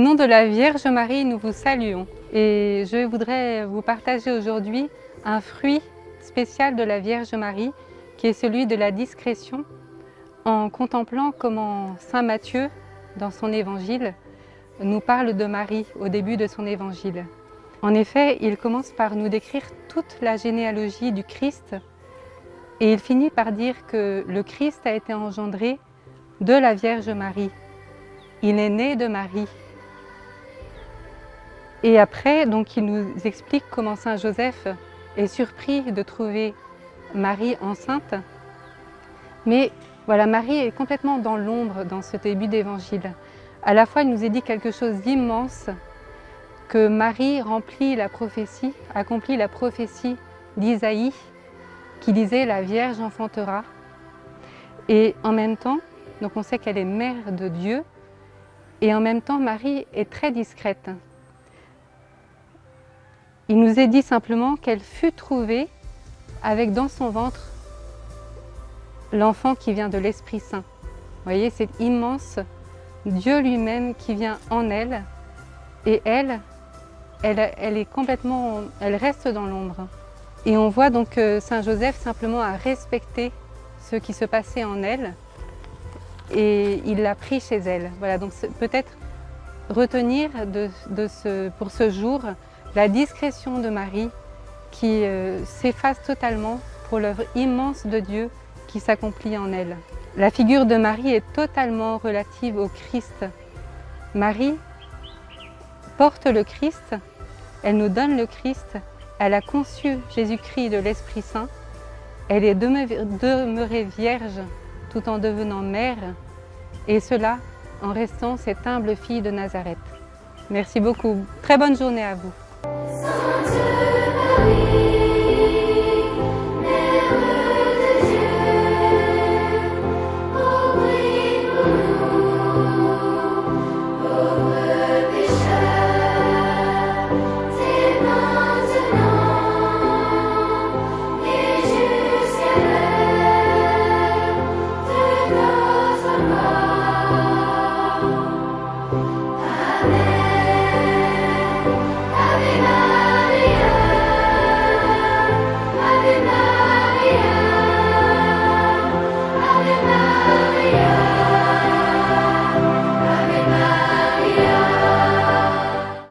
nom de la Vierge Marie, nous vous saluons. Et je voudrais vous partager aujourd'hui un fruit spécial de la Vierge Marie, qui est celui de la discrétion, en contemplant comment Saint Matthieu, dans son évangile, nous parle de Marie au début de son évangile. En effet, il commence par nous décrire toute la généalogie du Christ et il finit par dire que le Christ a été engendré de la Vierge Marie. Il est né de Marie. Et après, donc, il nous explique comment Saint Joseph est surpris de trouver Marie enceinte. Mais voilà, Marie est complètement dans l'ombre dans ce début d'évangile. À la fois, il nous est dit quelque chose d'immense, que Marie accomplit la prophétie d'Isaïe, qui disait « La Vierge enfantera ». Et en même temps, donc on sait qu'elle est mère de Dieu, et en même temps, Marie est très discrète. Il nous est dit simplement qu'elle fut trouvée avec dans son ventre l'enfant qui vient de l'Esprit Saint. Vous voyez, c'est immense, Dieu lui-même qui vient en elle, et elle est complètement, elle reste dans l'ombre. Et on voit donc que Saint Joseph simplement a respecté ce qui se passait en elle, et il l'a pris chez elle. Voilà, donc peut-être retenir pour ce jour la discrétion de Marie qui s'efface totalement pour l'œuvre immense de Dieu qui s'accomplit en elle. La figure de Marie est totalement relative au Christ. Marie porte le Christ, elle nous donne le Christ, elle a conçu Jésus-Christ de l'Esprit Saint, elle est demeurée vierge tout en devenant mère, et cela en restant cette humble fille de Nazareth. Merci beaucoup. Très bonne journée à vous.